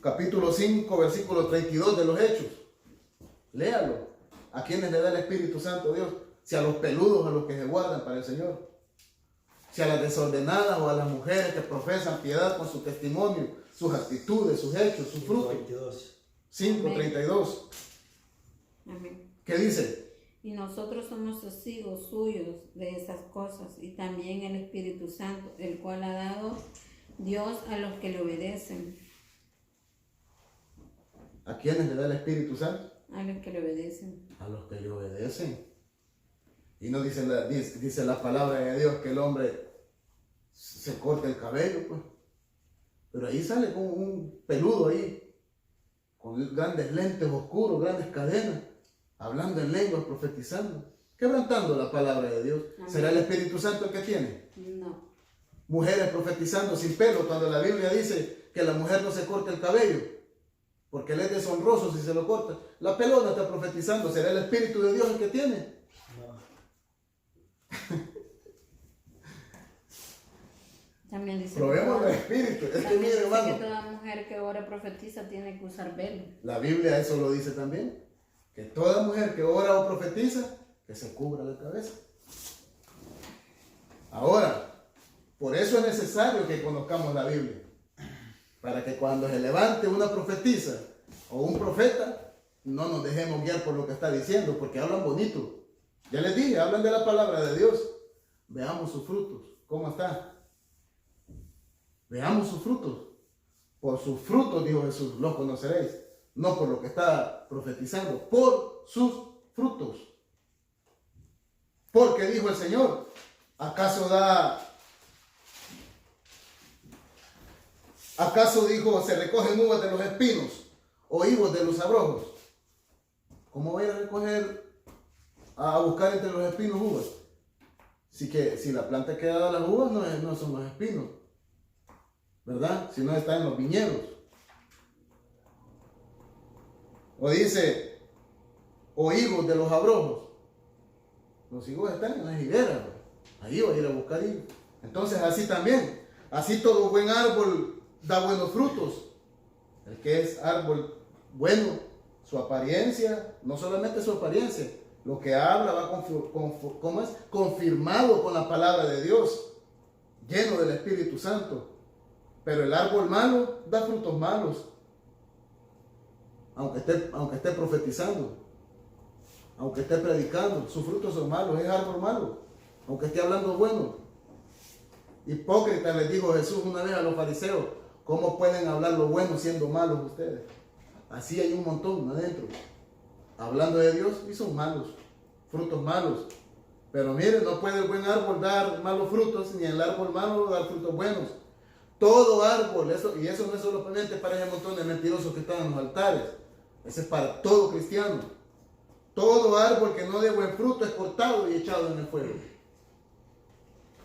Capítulo 5, versículo 32 de los Hechos. Léalo. ¿A quiénes le da el Espíritu Santo Dios? Si a los peludos, a los que se guardan para el Señor. Si a las desordenadas o a las mujeres que profesan piedad con su testimonio, sus actitudes, sus hechos, sus frutos. 5:32. Amén. ¿Qué dice? Y nosotros somos testigos suyos de esas cosas, y también el Espíritu Santo, el cual ha dado Dios a los que le obedecen. ¿A quiénes le da el Espíritu Santo? A los que le obedecen. A los que le obedecen. Y no dice la palabra de Dios que el hombre se corta el cabello, pues. Pero ahí sale como un peludo ahí, con grandes lentes oscuros, grandes cadenas, hablando en lenguas, profetizando, quebrantando la palabra de Dios. Amén. ¿Será el Espíritu Santo el que tiene? No. Mujeres profetizando sin pelo, cuando la Biblia dice que la mujer no se corta el cabello, porque le es deshonroso si se lo corta. La pelona está profetizando. ¿Será el Espíritu de Dios el que tiene? También dice Probemos el Espíritu. Es que también mire, dice hermano, que toda mujer que ora profetiza tiene que usar velo. la Biblia eso lo dice también. Que toda mujer que ora o profetiza, que se cubra la cabeza. Ahora, por eso es necesario que conozcamos la Biblia. Para que cuando se levante una profetisa o un profeta, no nos dejemos guiar por lo que está diciendo, porque hablan bonito. Ya les dije, hablan de la palabra de Dios. Veamos sus frutos. ¿Cómo está? Veamos sus frutos. Por sus frutos, dijo Jesús, los conoceréis. No por lo que está profetizando, por sus frutos. Porque dijo el Señor, ¿acaso dijo, se recogen uvas de los espinos o higos de los abrojos? ¿Cómo voy a recoger, a buscar entre los espinos uvas? Si la planta que da las uvas no son los espinos, ¿verdad? Si no está en los viñedos. O dice, o higos de los abrojos. Los higos están en las higueras, ahí voy a ir a buscar higos. Entonces así también, así todo buen árbol da buenos frutos. El que es árbol bueno, su apariencia, no solamente su apariencia, lo que habla va confirmado con la palabra de Dios, lleno del Espíritu Santo. Pero el árbol malo da frutos malos, aunque esté profetizando, aunque esté predicando, sus frutos son malos, es árbol malo, aunque esté hablando bueno. Hipócrita, les dijo Jesús una vez a los fariseos, ¿cómo pueden hablar lo bueno siendo malos ustedes? Así hay un montón adentro, hablando de Dios y son malos, frutos malos. Pero miren, no puede el buen árbol dar malos frutos, ni el árbol malo dar frutos buenos. Todo árbol, y eso no es solamente para ese montón de mentirosos que están en los altares, eso es para todo cristiano. Todo árbol que no dé buen fruto es cortado y echado en el fuego.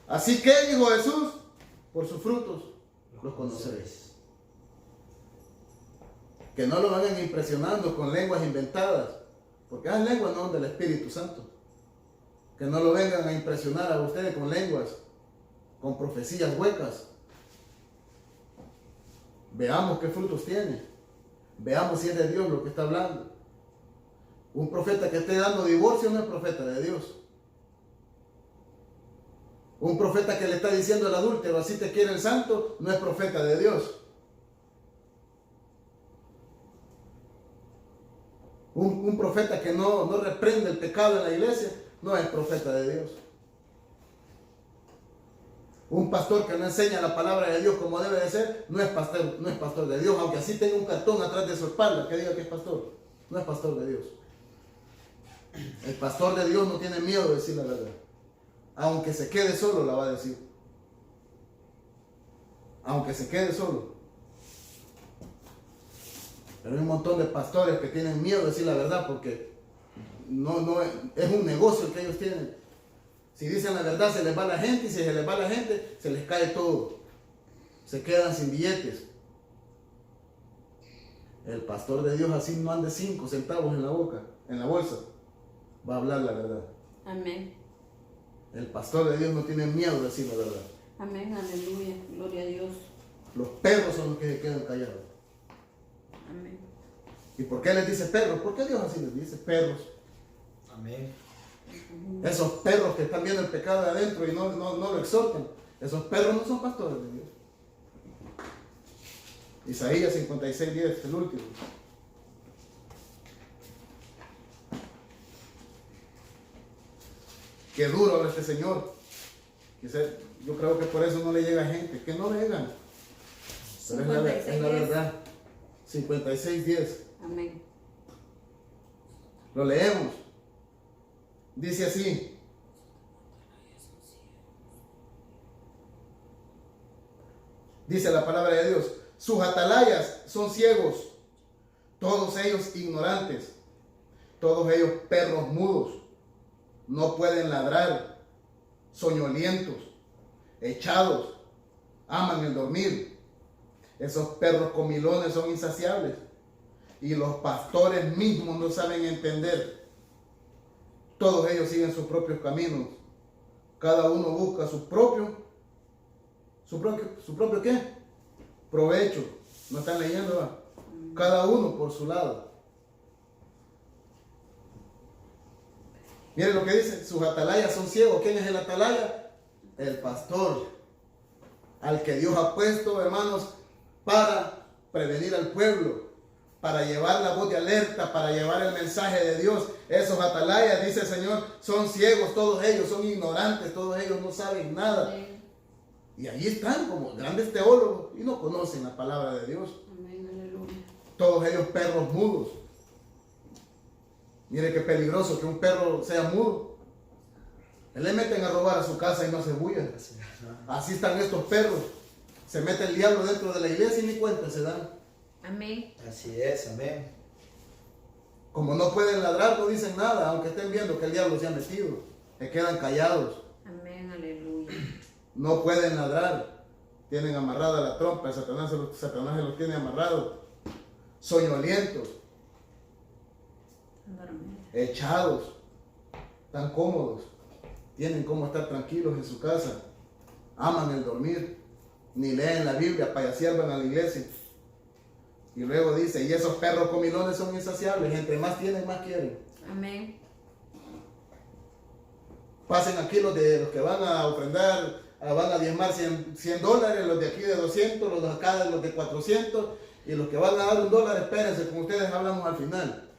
Así que, dijo Jesús, por sus frutos los conoceréis. Que no lo vayan impresionando con lenguas inventadas, porque esas lenguas no son del Espíritu Santo. Que no lo vengan a impresionar a ustedes con lenguas, con profecías huecas. Veamos qué frutos tiene. Veamos si es de Dios lo que está hablando. Un profeta que esté dando divorcio no es profeta de Dios. Un profeta que le está diciendo al adúltero, así te quiere el santo, no es profeta de Dios. Un profeta que no reprende el pecado en la iglesia, no es profeta de Dios. Un pastor que no enseña la palabra de Dios como debe de ser, no es pastor de Dios, aunque así tenga un cartón atrás de su espalda que diga que es pastor. No es pastor de Dios. El pastor de Dios no tiene miedo de decir la verdad. Aunque se quede solo, la va a decir. Aunque se quede solo. Pero hay un montón de pastores que tienen miedo de decir la verdad porque no es un negocio el que ellos tienen. Si dicen la verdad se les va la gente, y si se les va la gente se les cae todo. Se quedan sin billetes. El pastor de Dios así no ande 5 centavos en la boca, en la bolsa. Va a hablar la verdad. Amén. El pastor de Dios no tiene miedo de decir la verdad. Amén, aleluya, gloria a Dios. Los perros son los que se quedan callados. Amén. ¿Y por qué les dice perros? ¿Por qué Dios así les dice perros? Amén. Esos perros que están viendo el pecado de adentro y no lo exhortan. Esos perros no son pastores de Dios. Isaías 56:10, el último. Qué duro habla este señor. Yo creo que por eso no le llega gente. Que no vengan. Pero es la verdad. 56:10. Amén. Lo leemos. Dice así. Dice la palabra de Dios. Sus atalayas son ciegos. Todos ellos ignorantes. Todos ellos perros mudos. No pueden ladrar. Soñolientos. Echados. Aman el dormir. Esos perros comilones son insaciables. Y los pastores mismos no saben entender. Todos ellos siguen sus propios caminos. Cada uno busca su propio ¿qué? Provecho. ¿No están leyendo? ¿Va? Cada uno por su lado. Miren lo que dice. Sus atalayas son ciegos. ¿Quién es el atalaya? El pastor. Al que Dios ha puesto, hermanos, para prevenir al pueblo, para llevar la voz de alerta, para llevar el mensaje de Dios. Esos atalayas, dice el Señor, son ciegos, todos ellos son ignorantes, todos ellos no saben nada. Amén. Y allí están como grandes teólogos y no conocen la palabra de Dios. Amén, aleluya. Todos ellos perros mudos. Mire qué peligroso que un perro sea mudo. Le meten a robar a su casa y no se bullan. Así están estos perros. Se mete el diablo dentro de la iglesia y ni cuenta se dan. Amén. Así es, amén. Como no pueden ladrar, no dicen nada, aunque estén viendo que el diablo se ha metido. Se quedan callados. Amén, aleluya. No pueden ladrar. Tienen amarrada la trompa. Satanás se los tiene amarrados. Soñolientos. Dormir. Echados. Tan cómodos. Tienen cómo estar tranquilos en su casa. Aman el dormir. Ni leen la Biblia, payasear van a la iglesia. Y luego dice, y esos perros comilones son insaciables. Entre más tienen, más quieren. Amén. Pasen aquí los que van a ofrendar, van a diezmar $100, los de aquí de 200, los de acá los de 400, y los que van a dar $1, espérense, con ustedes hablamos al final.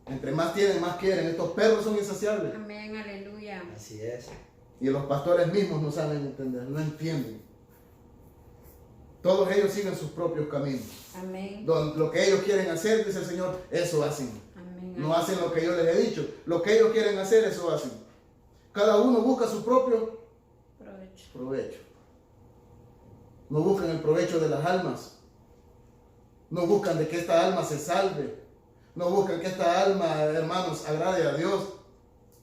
Entre más tienen, más quieren. Estos perros son insaciables. Amén, aleluya. Así es. Y los pastores mismos no saben entender, no entienden. Todos ellos siguen sus propios caminos. Amén. Lo que ellos quieren hacer, dice el Señor, eso hacen. Amén. No hacen lo que yo les he dicho. Lo que ellos quieren hacer, eso hacen. Cada uno busca su propio provecho. No buscan el provecho de las almas. No buscan de que esta alma se salve. No buscan que esta alma, hermanos, agrade a Dios.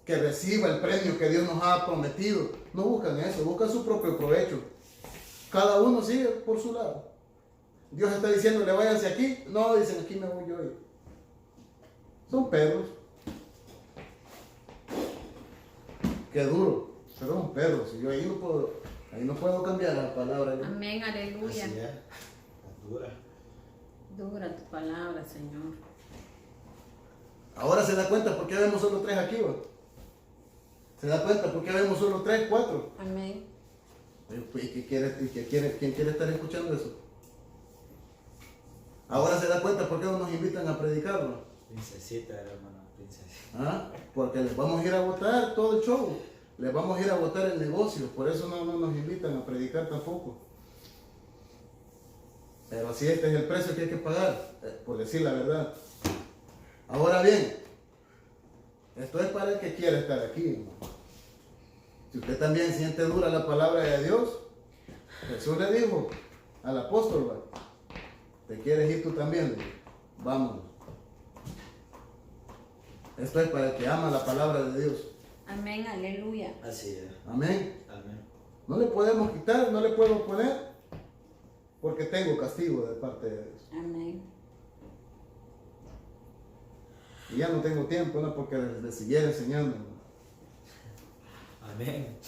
Que reciba el premio que Dios nos ha prometido. No buscan eso, buscan su propio provecho. Cada uno sigue por su lado. Dios está diciéndole, váyanse aquí. No, dicen, aquí me voy yo. Son perros. Qué duro. Pero son perros. Y yo ahí no puedo cambiar la palabra. Amén, aleluya. Así es. Dura. Dura tu palabra, Señor. Ahora se da cuenta por qué vemos solo 3 aquí, ¿va? Se da cuenta por qué vemos solo 3, 4. Amén. Pues, ¿quién quiere estar escuchando eso? Ahora se da cuenta por qué no nos invitan a predicarlo. Princesita, hermano, princesita. ¿Ah? Porque les vamos a ir a votar todo el show. Les vamos a ir a votar el negocio. Por eso no nos invitan a predicar tampoco. Pero si este es el precio que hay que pagar, por decir la verdad. Ahora bien, esto es para el que quiera estar aquí, hermano. Si usted también siente dura la palabra de Dios, Jesús le dijo al apóstol, ¿va? ¿Te quieres ir tú también? Vámonos. Esto es para el que ama la palabra de Dios. Amén, aleluya. Así es. Amén. Amén. No le podemos quitar, no le puedo poner, porque tengo castigo de parte de Dios. Amén. Y ya no tengo tiempo, ¿no? Porque les siguiera enseñando, ¿no? Amén.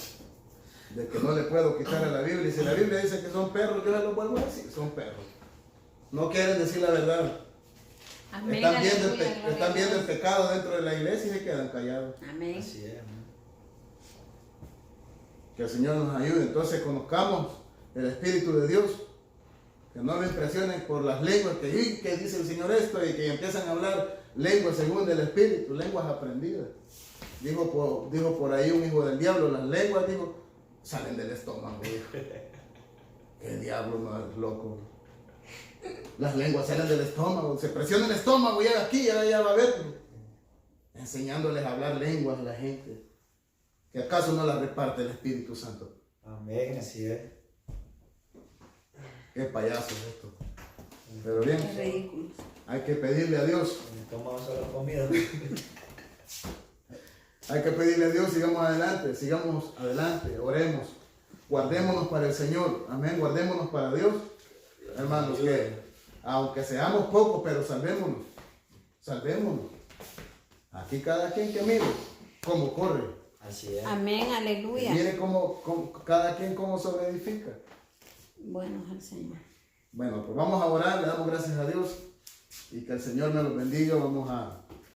De que no le puedo quitar a la Biblia. Y si la Biblia dice que son perros, yo se los vuelvo a decir, son perros. No quieren decir la verdad. Amén, Están viendo, aleluya, gloria están a viendo el Dios. pecado dentro de la iglesia y se quedan callados. Amén. Así es. Amén. Que el Señor nos ayude. Entonces conozcamos el Espíritu de Dios. Que no me impresionen por las lenguas que dice el Señor esto y que empiezan a hablar lenguas según el Espíritu, lenguas aprendidas. Dijo por ahí un hijo del diablo, las lenguas, dijo, salen del estómago, dijo. Qué diablo más loco. Las lenguas salen del estómago, se presiona el estómago, ya aquí, ya va a ver. Enseñándoles a hablar lenguas a la gente. ¿Que acaso no las reparte el Espíritu Santo? Amén, así es. Qué payaso es esto. Pero bien, Qué ridículo. hay que pedirle a Dios. Tomamos solo comida. Hay que pedirle a Dios, sigamos adelante, oremos, guardémonos para el Señor, amén, guardémonos para Dios, hermanos, que aunque seamos pocos, pero salvémonos. Aquí cada quien que mire cómo corre, Así es. Amén, aleluya. mire cada quien cómo se edifica. Bueno, al Señor. Bueno, pues vamos a orar, le damos gracias a Dios y que el Señor me los bendiga, vamos a